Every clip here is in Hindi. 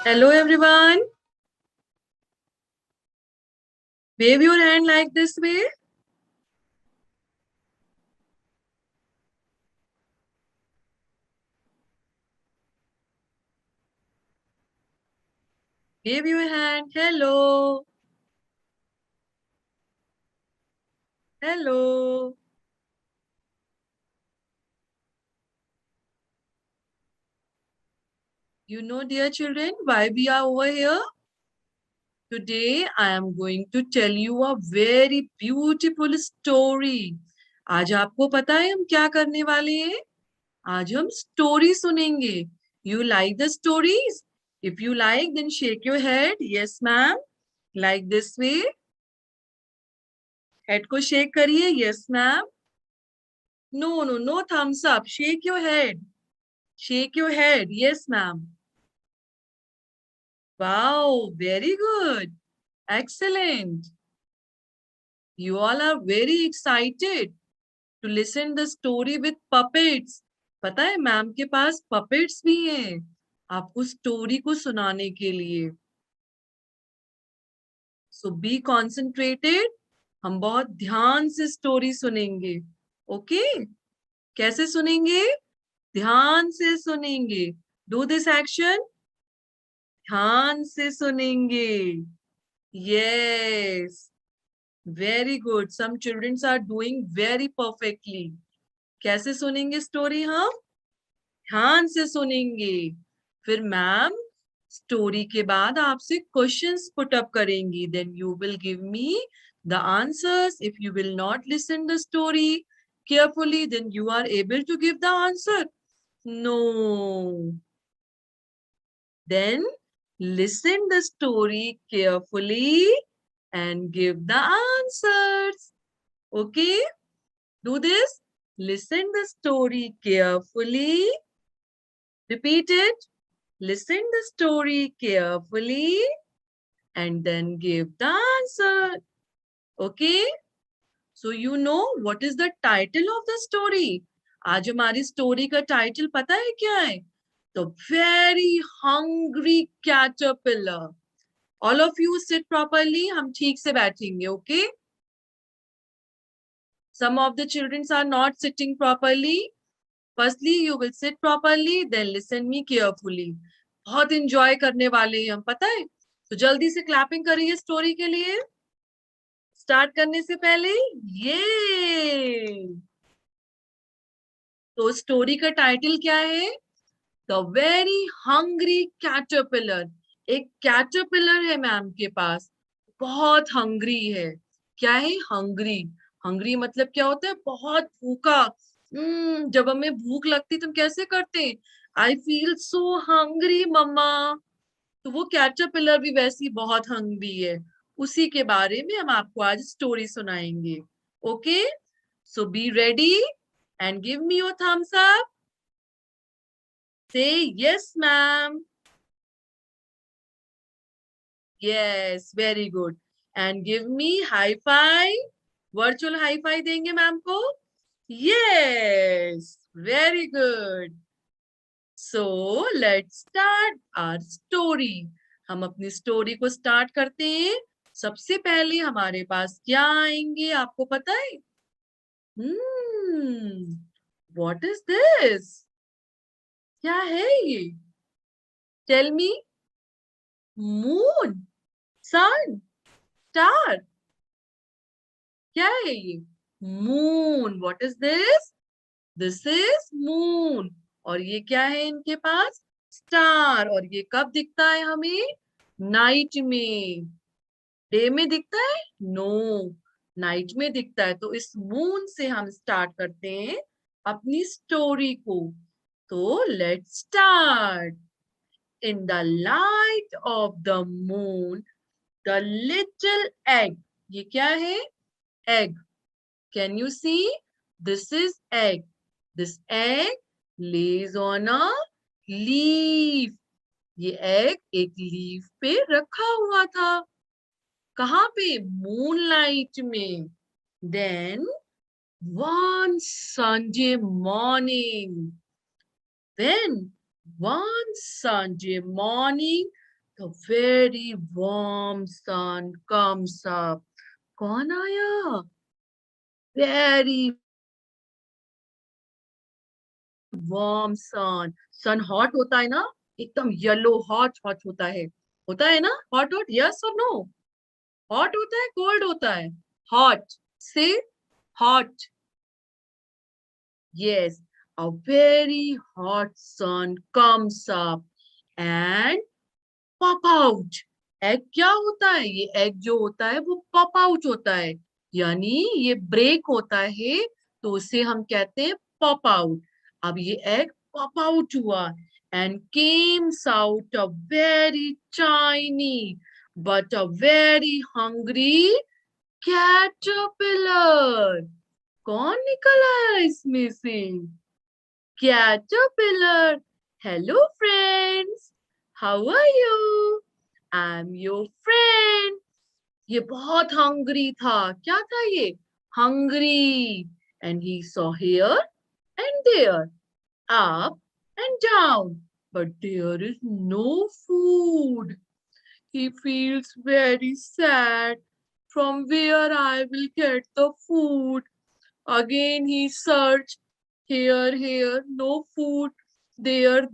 Hello everyone. Wave your hand like this way. Wave your hand. Hello. Hello. You know, dear children, why we are over here? Today I am going to tell you a very beautiful story. आज आपको पता है हम क्या करने वाले हैं? आज हम स्टोरी सुनेंगे. You like the stories? If you like, then shake your head. Yes, ma'am. Like this way. Head को shake करिए. Yes, ma'am. No, no, no thumbs up. Shake your head. Shake your head. Yes, ma'am. Wow, very good. Excellent. You all are very excited to listen the story with puppets. पता है मैम के पास puppets भी हैं आपको स्टोरी को सुनाने के लिए. So be concentrated. हम बहुत ध्यान से स्टोरी सुनेंगे. ओके? कैसे सुनेंगे? ध्यान से सुनेंगे. Do this action. ध्यान से सुनेंगे. Yes, very good. Some children are doing very perfectly. कैसे सुनेंगे स्टोरी हम? ध्यान से सुनेंगे. फिर मैम स्टोरी के बाद आपसे क्वेश्चंस पुट अप करेंगी. Then you will give me the answers. If you will not listen the story carefully, then you are able to give the answer. No. Then listen the story carefully and give the answers. Okay? Do this. Listen the story carefully. Repeat it. Listen the story carefully and then give the answer. Okay? So you know what is the title of the story? आज हमारी स्टोरी का टाइटल पता है क्या है? The very hungry caterpillar. All of you sit properly. हम ठीक से बैठेंगे. Okay? Some of the children are not sitting properly. Firstly, you will sit properly, then listen me carefully. बहुत enjoy करने वाले हैं हम, पता है? तो जल्दी से clapping करिए स्टोरी के लिए. स्टार्ट करने से पहले ये. तो स्टोरी का टाइटल क्या है? The very hungry caterpillar. एक कैटरपिलर है मैम के पास, बहुत हंग्री है. क्या है? हंग्री. हंग्री मतलब क्या होता है? बहुत भूखा. जब हमें भूख लगती तुम कैसे करते? आई फील सो हंग्री मम्मा. तो वो कैटरपिलर भी वैसी बहुत हंग्री है. उसी के बारे में हम आपको आज स्टोरी सुनाएंगे. Okay? So be ready and give me your thumbs up. Say yes, ma'am. Yes, very good. And give me high five. Virtual high five देंगे मैम को. Yes, very good. So let's start our story. हम अपनी स्टोरी को स्टार्ट करते हैं. सबसे पहले हमारे पास क्या आएंगे आपको पता है? What is this? क्या है ये? Tell me. Moon, sun, star. क्या है ये? Moon. What is this? This is moon. और ये क्या है इनके पास? स्टार. और ये कब दिखता है हमें? नाइट में. डे में दिखता है? नो, नाइट में दिखता है. तो इस मून से हम स्टार्ट करते हैं अपनी स्टोरी को. तो let's start. In the light of the moon the little egg. ये क्या है? Egg. Can you see? This is egg. This egg lays on a leaf. ये egg एक लीफ पे रखा हुआ था. कहाँ पे? मूनलाइट में. Then one Sunday morning. Then one Sunday morning, The very warm sun comes up. कौन आया? Very warm sun. Sun hot होता है ना? एकदम yellow hot hot होता है ना? Hot hot, yes or no? Hot होता है, cold होता है? Hot. Say hot. Yes, a very hot sun comes up and pop out. Egg क्या होता है? ये एग जो होता है वो पॉप आउट होता है, यानी ये ब्रेक होता है, तो उसे हम कहते हैं पॉप आउट. अब ये एग पॉप आउट हुआ and came out a very tiny but a very hungry caterpillar. कौन निकल आया इसमें से? Caterpillar. Hello, friends. How are you? I'm your friend. ये बहुत hungry था. क्या था ये? Hungry. And he saw here and there, up and down. But there is no food. He feels very sad. From where I will get the food? Again he searched. Here, no food. There,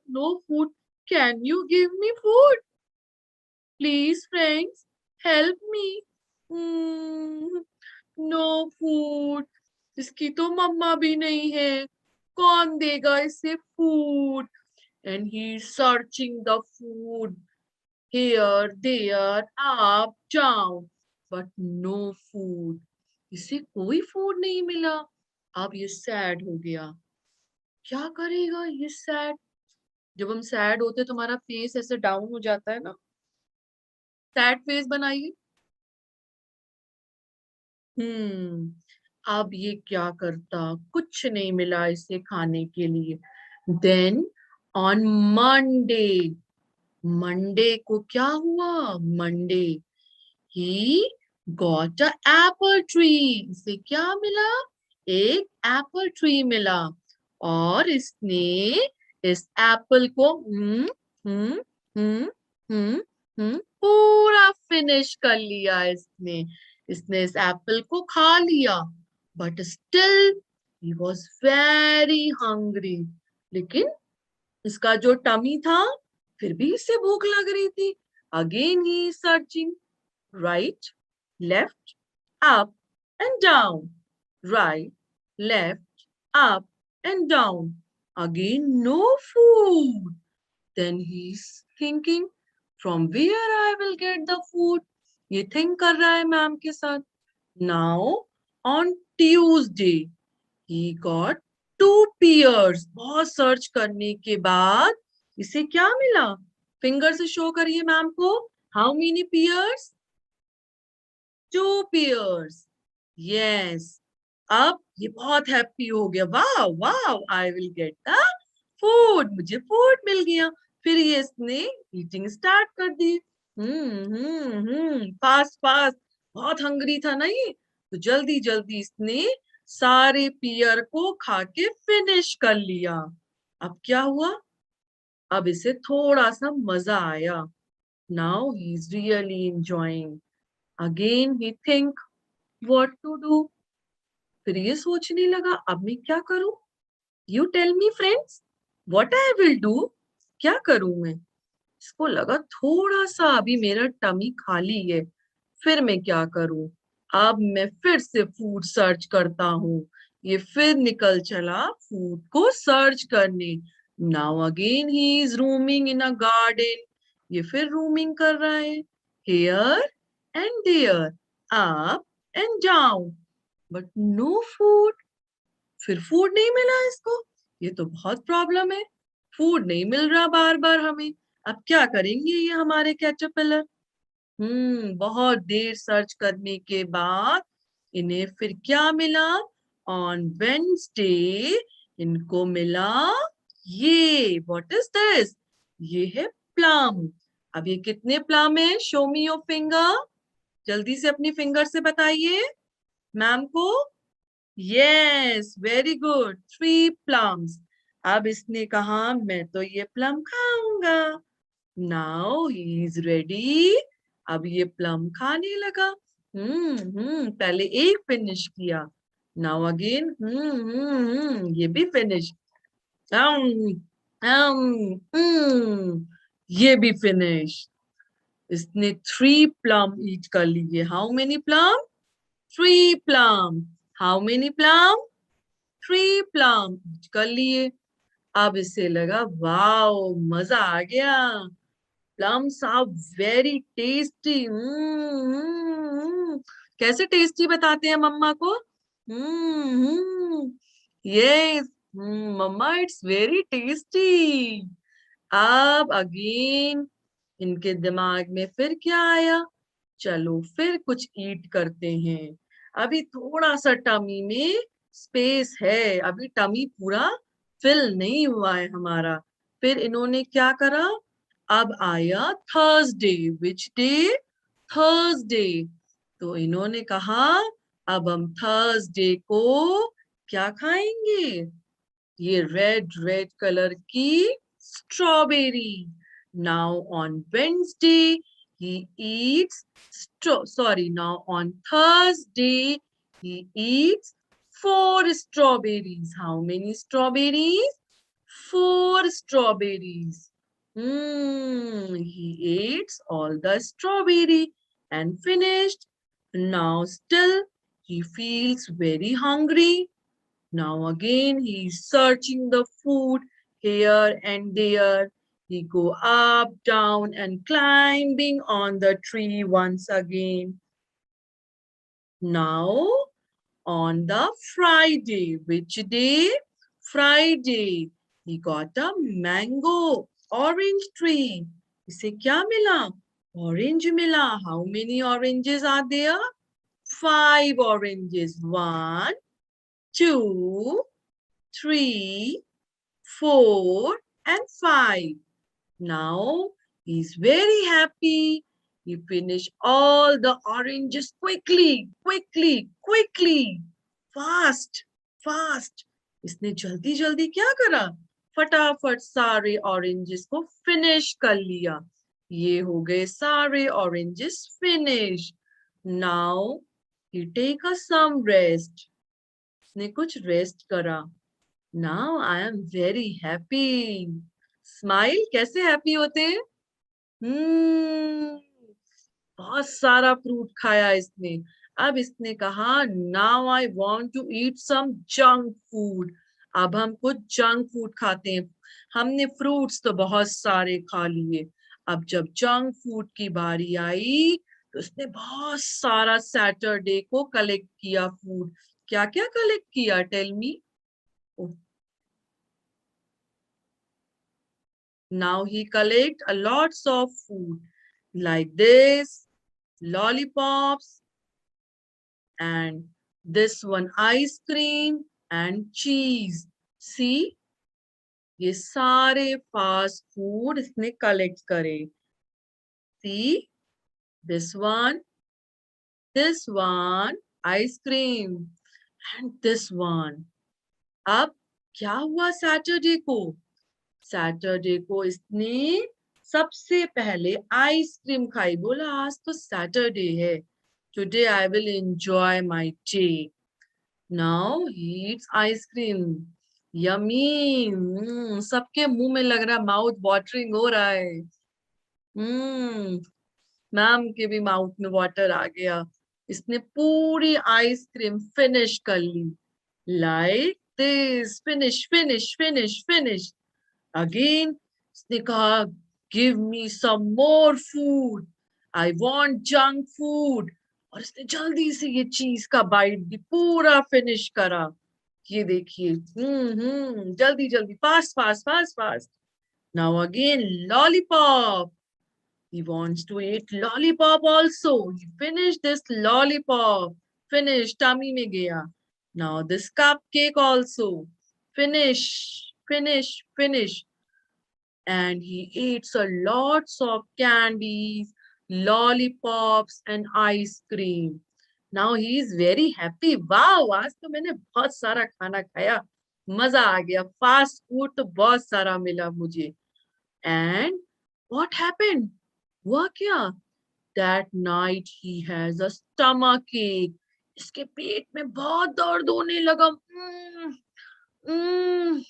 no food. Can you give me food? Please, friends, help me. Hmm, no food. इसकी तो मम्मा भी नहीं है. कौन देगा इसे food? And he's searching the food. Here, there, up, down. But no food. इसे कोई फूड नहीं मिला. अब ये सैड हो गया. क्या करेगा ये सैड? जब हम सैड होते तो हमारा फेस ऐसे डाउन हो जाता है ना. सैड फेस बनाइए. अब ये क्या करता? कुछ नहीं मिला इसे खाने के लिए. Then on Monday. मंडे को क्या हुआ? Monday he got a Apple tree. इसे क्या मिला? एक एप्पल ट्री मिला. और इसने इस एप्पल को हम्म हम्म हम्म पूरा फिनिश कर लिया इसने. इसने इस एप्पल को खा लिया. But still he was very hungry. लेकिन इसका जो टमी था, फिर भी इसे भूख लग रही थी. Again he searching. Right, left, up and down. Right, left, up and down. Again, no food. Then he's thinking, from where I will get the food? ये think कर रहा है मैम के साथ. Now, on Tuesday, he got 2 pears. बहुत सर्च करने के बाद इसे क्या मिला? फिंगर से शो करिए मैम को. How many pears? 2 pears. Yes. अब ये बहुत हैप्पी हो गया. Wow wow, I will get the food. मुझे फूड मिल गया. फिर ये इसने ईटिंग स्टार्ट कर दी. Fast fast. बहुत हंग्री था ना ये, तो जल्दी जल्दी इसने सारे पियर को खा के फिनिश कर लिया. अब क्या हुआ? अब इसे थोड़ा सा मजा आया. Now he is really enjoying. Again he think what to do. फिर ये सोचने लगा, अब मैं क्या करूं? You tell me, friends, what I will do. क्या करूं मैं? इसको लगा थोड़ा सा अभी मेरा टमी खाली है, फिर मैं क्या करूं? अब मैं फिर से फूड सर्च करता हूँ. ये फिर निकल चला फूड को सर्च करने. Now again he is roaming in a garden. ये फिर रूमिंग कर रहा है. Here and there, up and down. But no food. फिर फूड नहीं मिला इसको. ये तो बहुत प्रॉब्लम है. फूड नहीं मिल रहा बार बार हमें. अब क्या करेंगे ये हमारे कैटरपिलर? बहुत देर सर्च करने के बाद इन्हें फिर क्या मिला? ऑन वेंसडे इनको मिला ये. What is this? ये है प्लम. अब ये कितने प्लम है? Show me your finger. जल्दी से अपनी फिंगर से बताइए मैम को. Yes, very good. 3 plums. अब इसने कहा मैं तो ये प्लम खाऊंगा. Now he is ready. अब ये प्लम खाने लगा. पहले एक फिनिश किया. Now again, ये भी फिनिश. ये भी फिनिश. इसने 3 plum eat कर लिए. How many plum? 3 plum. How many plum? 3 plum eat कर लिए. अब इसे लगा वाओ मजा आ गया. Plums are very tasty. कैसे टेस्टी बताते हैं मम्मा को? Yes, mamma it's very tasty. अब अगेन इनके दिमाग में फिर क्या आया? चलो फिर कुछ ईट करते हैं. अभी थोड़ा सा टमी में स्पेस है. अभी टमी पूरा फिल नहीं हुआ है हमारा. फिर इन्होंने क्या करा? अब आया थर्सडे. Which day? थर्सडे. तो इन्होंने कहा अब हम थर्सडे को क्या खाएंगे? ये रेड रेड कलर की strawberry. Now on Wednesday he eats now on Thursday he eats 4 strawberries. How many strawberries? 4 strawberries. He ate all the strawberry and finished. Now still he feels very hungry. Now again he's searching the food here and there. He go up, down and climbing on the tree once again. Now on the Friday, which day? Friday. He got a mango, orange tree. इसे क्या मिला? Orange मिला. How many oranges are there? 5 oranges. 1, 2, 3, 4 and 5. Now he's very happy. He finished all the oranges quickly, fast, fast. इसने जल्दी जल्दी क्या करा? फटाफट सारे ऑरेंजेस को फिनिश कर लिया. ये हो गए सारे oranges finish. Now he take a some rest. इसने कुछ रेस्ट करा. Now I am very happy. Smile. कैसे हैप्पी होते हैं? बहुत सारा फ्रूट खाया इसने. अब इसने कहा now I want to eat some junk food. अब हम कुछ जंक फूड खाते हैं. हमने फ्रूट्स तो बहुत सारे खा लिए. अब जब जंक फूड की बारी आई तो उसने बहुत सारा सैटरडे को कलेक्ट किया फूड. क्या क्या कलेक्ट किया? Tell me. Now he collect a lots of food like this, lollipops, and this one ice cream and cheese. See, ये सारे फास्ट फूड इसने कलेक्ट करे. See, this one, ice cream, and this one. अब क्या हुआ सैटरडे को? सैटरडे को इसने सबसे पहले आइसक्रीम खाई. बोला आज तो सैटरडे है. Today I will enjoy my day. Now he eats ice cream. Yummy. सबके मुंह में लग रहा है, माउथ वाटरिंग हो रहा है. मैम के भी माउथ में वाटर आ गया. इसने पूरी आइसक्रीम फिनिश कर ली. Like this. Finish finish finish finish. Again, उसने कहा give me some more food. I want junk food. और इसने जल्दी से ये चीज का बाइट भी पूरा फिनिश करा. ये देखिए. जल्दी जल्दी fast fast fast fast. Now again lollipop. He wants to eat lollipop also. He finished this lollipop. Finish. Tummy में गया. Now this cupcake also. Finish. Finish. Finish. And he eats a lots of candies, lollipops and ice cream. Now he is very happy. Wow, आज तो मैंने बहुत सारा खाना खाया. मजा आ गया. फास्ट फूड तो बहुत सारा मिला मुझे. And What happened? हुआ क्या? That night he has a stomach ache. इसके पेट में बहुत दर्द होने लगा. Mm,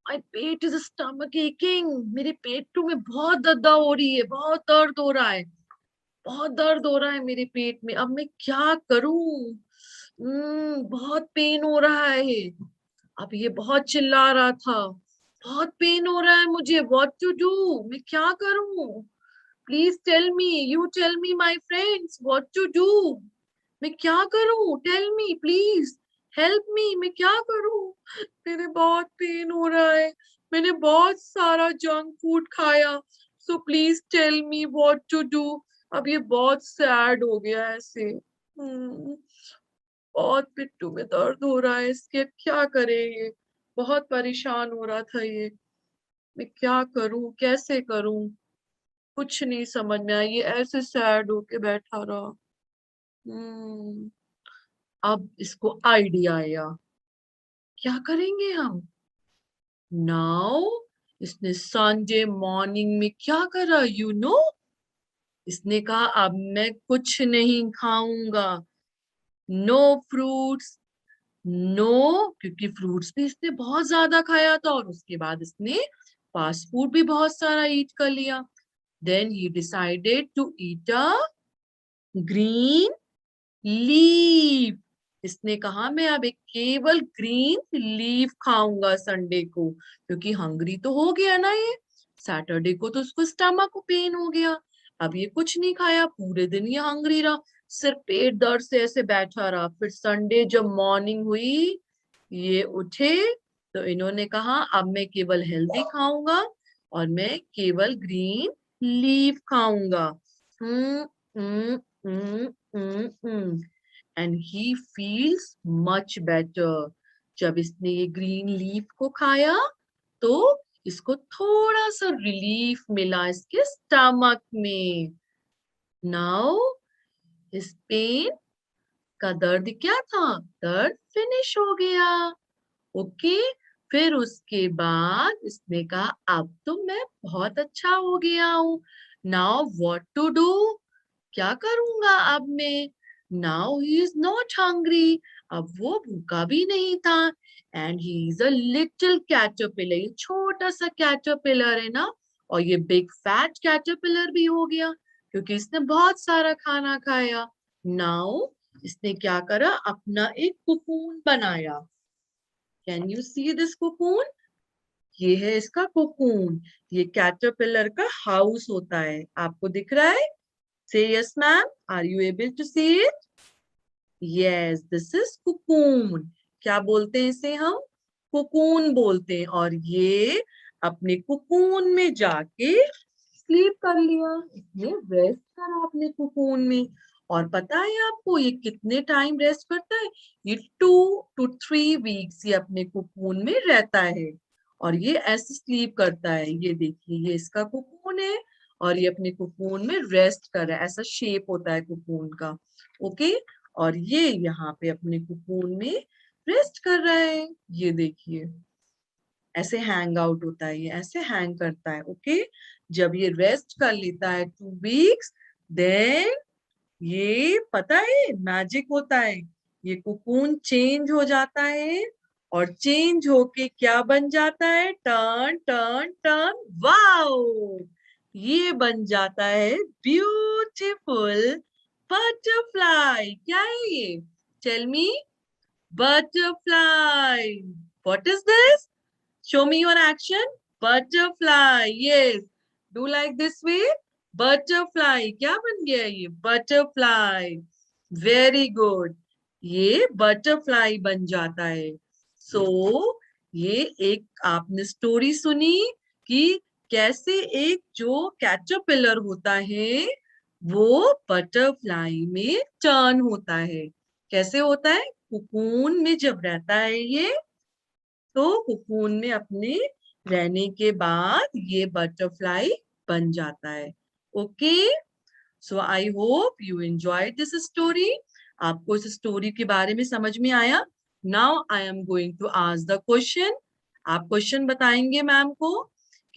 my pet is stomach aching. मेरे पेट में बहुत दर्द हो रही है, बहुत दर्द हो रहा है, बहुत दर्द हो रहा है मेरे पेट में. अब मैं क्या करूं? बहुत पेन हो रहा है. अब ये बहुत चिल्ला रहा था, बहुत पेन हो रहा है मुझे. What to do? मैं क्या करूं? Please tell me, you tell me my friends, what to do? मैं क्या करूं? Tell me please, help me. मैं क्या करूं? मेरे बहुत पेन हो रहा है, मैंने बहुत सारा जंक फूड खाया, so please tell me what to do. अब ये बहुत सैड हो गया ऐसे. बहुत पिट्ठू में दर्द हो रहा है इसके, क्या करे ये. बहुत परेशान हो रहा था ये. मैं क्या करूं, कैसे करूं? कुछ नहीं समझ में आया, ये ऐसे सैड होके बैठा रहा. हम्म अब इसको आइडिया आया, क्या करेंगे हम नाउ. इसने संडे मॉर्निंग में क्या करा, यू नो. इसने कहा अब मैं कुछ नहीं खाऊंगा. नो फ्रूट्स, नो, क्योंकि फ्रूट्स भी इसने बहुत ज्यादा खाया था और उसके बाद इसने फास्ट फूड भी बहुत सारा ईट कर लिया. Then he decided to eat a green leaf. इसने कहा मैं अब एक केवल ग्रीन लीफ खाऊंगा संडे को, क्योंकि हंग्री तो हो गया ना ये. सैटरडे को तो उसको स्टमक पेन हो गया. अब ये कुछ नहीं खाया, पूरे दिन ये हंग्री रहा, सिर्फ पेट दर्द से ऐसे बैठा रहा. फिर संडे जब मॉर्निंग हुई, ये उठे तो इन्होंने कहा अब मैं केवल हेल्दी खाऊंगा और मैं केवल ग्रीन लीफ खाऊंगा. Hmm hmm hmm hmm and he feels much better. जब इसने ये ग्रीन लीफ को खाया तो इसको थोड़ा सा रिलीफ मिला इसके स्टमक में. नाउ इस पेन का दर्द क्या था, दर्द फिनिश हो गया. ओके. फिर उसके बाद इसने कहा अब तो मैं बहुत अच्छा हो गया हूं. नाउ व्हाट टू डू, क्या करूंगा अब मैं. Now he is not hungry, अब वो भूखा भी नहीं था. And he is a little caterpillar, ये छोटा सा कैटरपिलर है ना. और ये बिग फैट कैटरपिलर भी हो गया, क्योंकि इसने बहुत सारा खाना खाया. नाउ इसने क्या करा, अपना एक कुकून बनाया. Can you see this cocoon? ये है इसका कुकून. ये कैटरपिलर का हाउस होता है, आपको दिख रहा है. Say yes, ma'am. Are you able to see it? Yes, this is cocoon. क्या बोलते हैं इसे हम? कुकून बोलते हैं. और ये अपने कुकून में जाके स्लीप कर लिया, इसने रेस्ट करा अपने कुकून में. और पता है आपको ये कितने टाइम रेस्ट करता है? ये 2 to 3 वीक्स ये अपने कुकून में रहता है और ये ऐसे स्लीप करता है. ये देखिए, ये इसका कुकून है और ये अपने कुकून में रेस्ट कर रहा है. ऐसा शेप होता है कुकून का. ओके. और ये यहाँ पे अपने कुकून में रेस्ट कर रहा है. ये देखिए, ऐसे हैंग आउट होता है, ये ऐसे हैंग करता है. ओके. जब ये रेस्ट कर लेता है 2 वीक्स, देन ये पता है मैजिक होता है, ये कुकून चेंज हो जाता है. और चेंज होके क्या बन जाता है, टर्न टर्न टर्न, वाओ, ये बन जाता है ब्यूटीफुल बटरफ्लाई. क्या है ये, tell me. Butterfly. What is this? Show me your action. Butterfly. Yes. Do like this way. Butterfly. क्या बन गया ये? Butterfly. Very good. ये butterfly बन जाता है. So, ये एक आपने स्टोरी सुनी कि कैसे एक जो कैटरपिलर होता है वो बटरफ्लाई में टर्न होता है. कैसे होता है? कुकून में जब रहता है ये, तो कुकून में अपने रहने के बाद ये बटरफ्लाई बन जाता है. Okay. So I hope you enjoyed this story. आपको इस स्टोरी के बारे में समझ में आया. Now I am going to ask the question. आप क्वेश्चन बताएंगे मैम को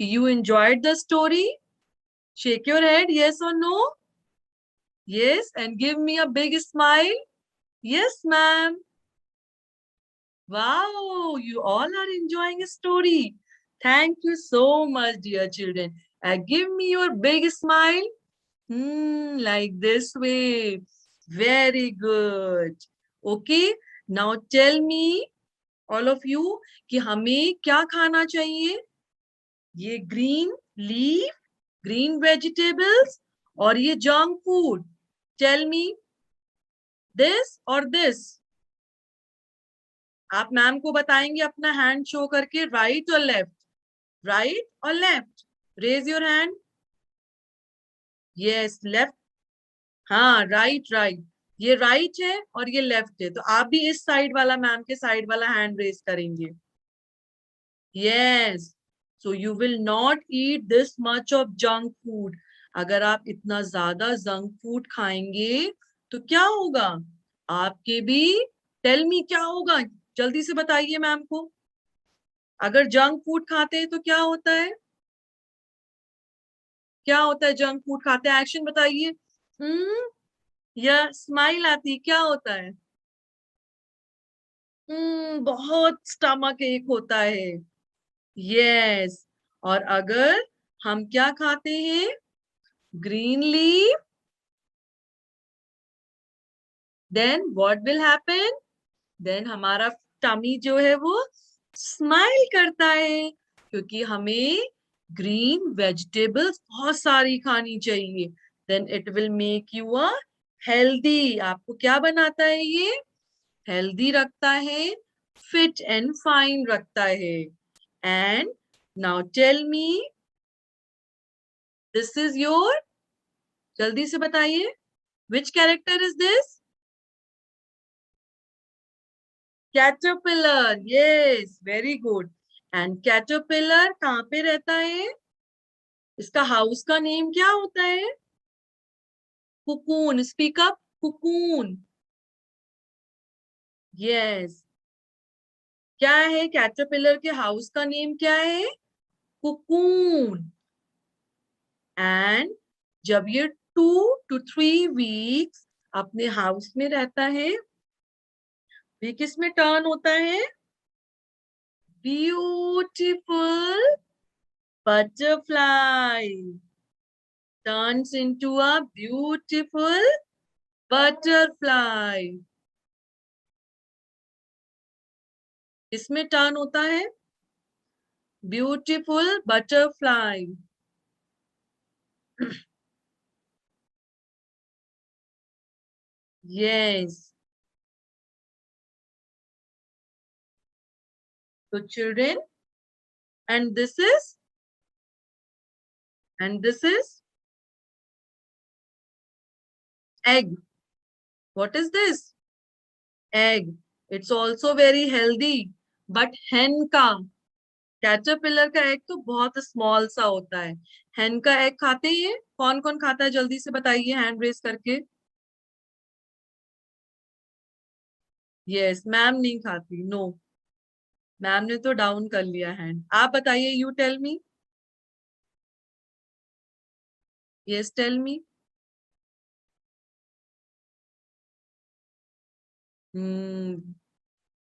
कि you enjoyed the story. Shake your head, yes or no? Yes, and give me a big smile. Yes, ma'am. Wow, you all are enjoying a story. Thank you so much, dear children. Give me your big smile. Like this way. Very good. Okay, now tell me, all of you, कि हमें क्या खाना चाहिए? ये green leaf, green vegetables और ये junk food. Tell me, this or this? आप मैम को बताएंगे अपना हैंड शो करके, राइट और लेफ्ट, राइट और left. Raise your hand. Yes, left. हाँ, राइट राइट. ये राइट है और ये लेफ्ट है, तो आप भी इस साइड वाला, मैम के साइड वाला हैंड रेज करेंगे. Yes. So you will not eat this much of junk food. अगर आप इतना ज्यादा जंक फूड खाएंगे तो क्या होगा आपके भी? टेल मी, क्या होगा? जल्दी से बताइए मैम को. अगर जंक फूड खाते हैं तो क्या होता है? क्या होता है जंक फूड खाते हैं? एक्शन बताइए. या स्माइल आती, क्या होता है? बहुत स्टमक एक होता है. यस. और अगर हम क्या खाते हैं? Green leaf, then what will happen? Then हमारा टमी जो है वो स्माइल करता है, क्योंकि हमें ग्रीन वेजिटेबल्स बहुत सारी खानी चाहिए. Then it will make you a healthy. आपको क्या बनाता है ये? हेल्दी रखता है, फिट एंड फाइन रखता है. And now tell me, this is your, जल्दी से बताइए, which character is this? Caterpillar. Yes, very good. And caterpillar कहाँ पे रहता है? इसका हाउस का नेम क्या होता है? Cocoon. Speak up. Cocoon. Yes. क्या है कैटरपिलर के हाउस का नेम? क्या है? कुकून. एंड जब ये 2 to 3 वीक्स अपने हाउस में रहता है, ये किस में टर्न होता है? Beautiful butterfly. Turns into a beautiful butterfly. इसमें टर्न होता है ब्यूटीफुल बटरफ्लाई. यस. तो children, and this is, and this is egg. What is this? Egg. It's also very healthy. But hen का, कैटरपिलर का एग तो बहुत स्मॉल सा होता है. hen का एग खाते ही है? कौन कौन खाता है? जल्दी से बताइए हैंड रेज करके. यस, मैम नहीं खाती. नो, मैम ने तो डाउन कर लिया हैंड. आप बताइए, you tell me. Yes, tell me.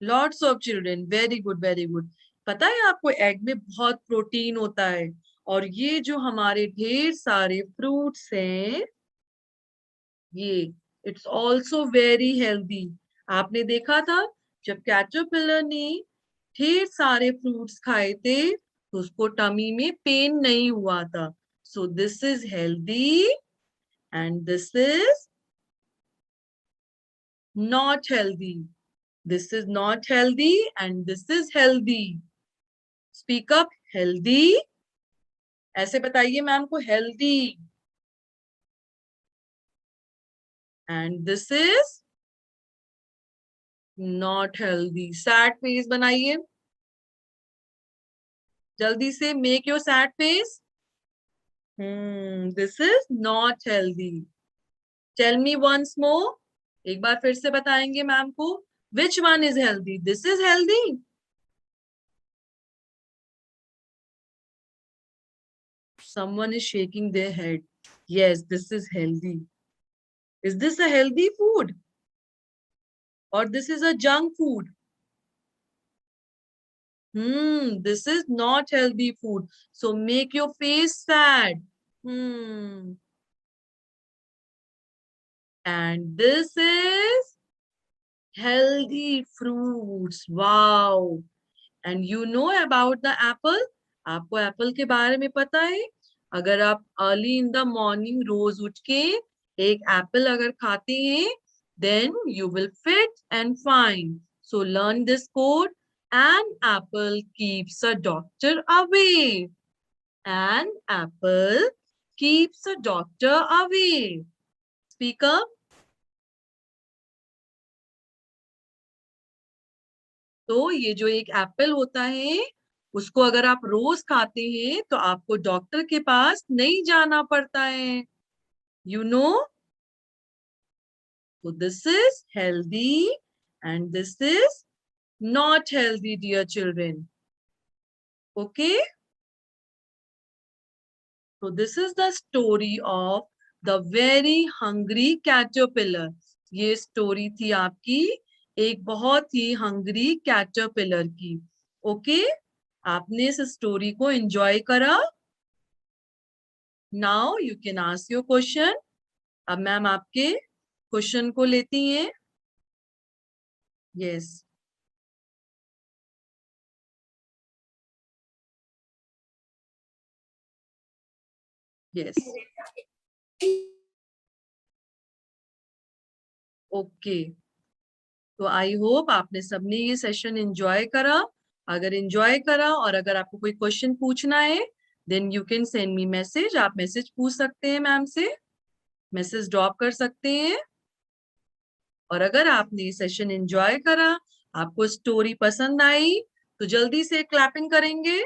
Lots of children. Very good, very good. पता है आपको, एग में बहुत प्रोटीन होता है. और ये जो हमारे ढेर सारे फ्रूट्स हैं, ये इट्स ऑल्सो वेरी हेल्दी. आपने देखा था जब कैटरपिलर ने ढेर सारे फ्रूट्स खाए थे तो उसको टमी में पेन नहीं हुआ था. So this is healthy and this is not healthy. This is not healthy and this is healthy. Speak up. Healthy. ऐसे बताइए मैम को, healthy. And this is not healthy. Sad face बनाइए जल्दी से. Make your sad face. This is not healthy. Tell me once more. एक बार फिर से बताएंगे मैम को. Which one is healthy? This is healthy. Someone is shaking their head. Yes, this is healthy. Is this a healthy food? Or this is a junk food? This is not healthy food. So make your face sad. And this is healthy fruits. Wow. And you know about the apple? आपको एप्पल के बारे में पता है? अगर आप अर्ली इन द मॉर्निंग रोज उठ के एक एप्पल अगर खाते हैं, then you will fit and fine. So learn this quote. An apple keeps a doctor away. An apple keeps a doctor away. Speak up. तो ये जो एक एप्पल होता है, उसको अगर आप रोज खाते हैं तो आपको डॉक्टर के पास नहीं जाना पड़ता है. You know, so this is healthy and this is not healthy, dear children. Okay, so this is the story of the very hungry caterpillar. ये स्टोरी थी आपकी एक बहुत ही हंग्री कैटरपिलर की. ओके, आपने इस स्टोरी को एंजॉय करा. Now you can ask your question. अब मैम आपके क्वेश्चन को लेती हैं. Yes, yes, okay. तो आई होप आपने सबने ये सेशन एंजॉय करा. अगर एंजॉय करा और अगर आपको कोई क्वेश्चन पूछना है, then you can send me message. आप मैसेज पूछ सकते हैं मैम से, मैसेज ड्रॉप कर सकते हैं. और अगर आपने ये सेशन एंजॉय करा, आपको स्टोरी पसंद आई, तो जल्दी से क्लैपिंग करेंगे.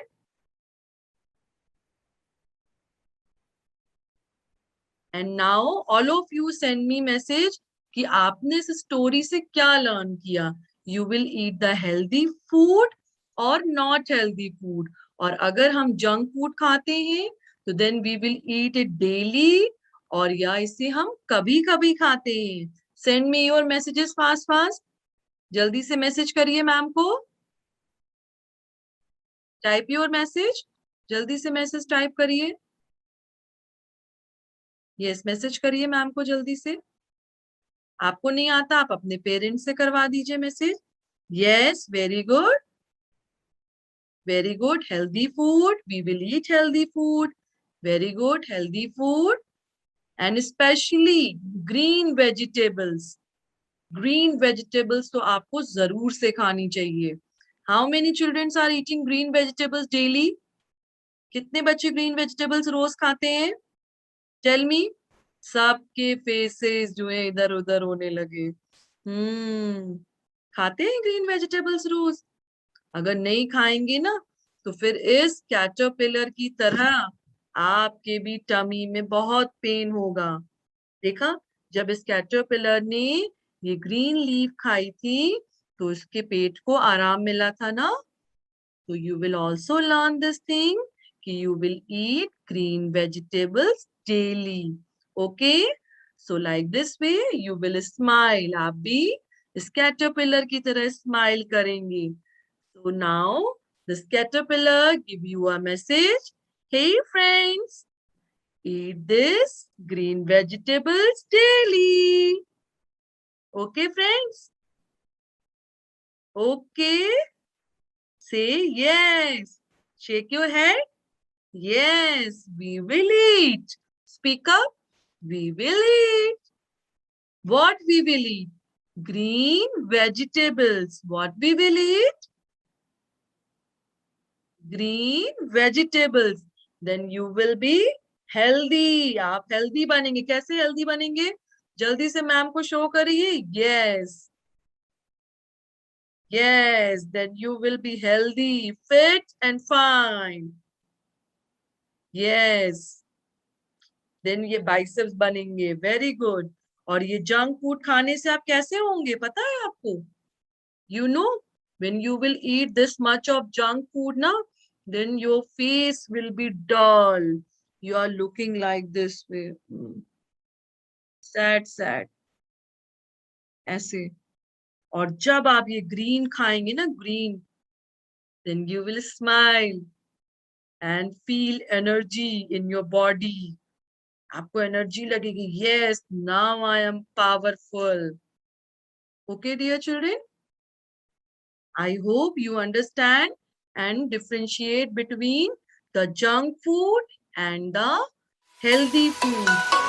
And now all of you send me message कि आपने इस स्टोरी से क्या लर्न किया. You will eat the healthy food और नॉट हेल्दी फूड. और अगर हम जंक फूड खाते हैं तो then we will eat it daily, और या इसे हम कभी कभी खाते हैं. Send me your messages fast fast. जल्दी से मैसेज करिए मैम को. Type your message. जल्दी से मैसेज टाइप करिए. यस, मैसेज करिए मैम को जल्दी से. आपको नहीं आता, आप अपने पेरेंट्स से करवा दीजिए message. Yes, very good, very good. Healthy food, we will eat healthy food. Very good, healthy food and specially green vegetables. Green vegetables तो आपको जरूर से खानी चाहिए. How many childrens are eating green vegetables daily? कितने बच्चे ग्रीन वेजिटेबल्स रोज खाते हैं? Tell me. सबके फेसेस जो है इधर उधर होने लगे. खाते हैं ग्रीन वेजिटेबल्स रोज? अगर नहीं खाएंगे ना, तो फिर इस कैटरपिलर की तरह आपके भी टमी में बहुत पेन होगा. देखा, जब इस कैटरपिलर ने ये ग्रीन लीफ खाई थी तो उसके पेट को आराम मिला था ना. तो you will also learn this thing कि you will eat green vegetables daily. Okay, so like this way you will smile. आप भी इस कैटरपिलर की तरह स्माइल करेंगे. So now this caterpillar give you a message. Hey friends, eat this green vegetables daily. Okay friends? Okay. Say yes. Shake your head. Yes, we will eat. Speak up. We will eat. What we will eat? Green vegetables. What we will eat? Green vegetables. Then you will be healthy. आप healthy बनेंगे. कैसे healthy बनेंगे? जल्दी से मैम को शो करिए. Yes, yes. Then you will be healthy, fit and fine. Yes. Then ये biceps बनेंगे. Very good. और ये जंक फूड खाने से आप कैसे होंगे पता है आपको? You know, when you will eat this much of junk food now, then your face will be dull. you are looking like this way. Sad, sad. ऐसे. और जब आप ये ग्रीन खाएंगे ना, green, then you will smile and feel energy in your body. आपको एनर्जी लगेगी. Yes, now I am powerful. Okay, dear children? I hope you understand and differentiate between the junk food and the healthy food.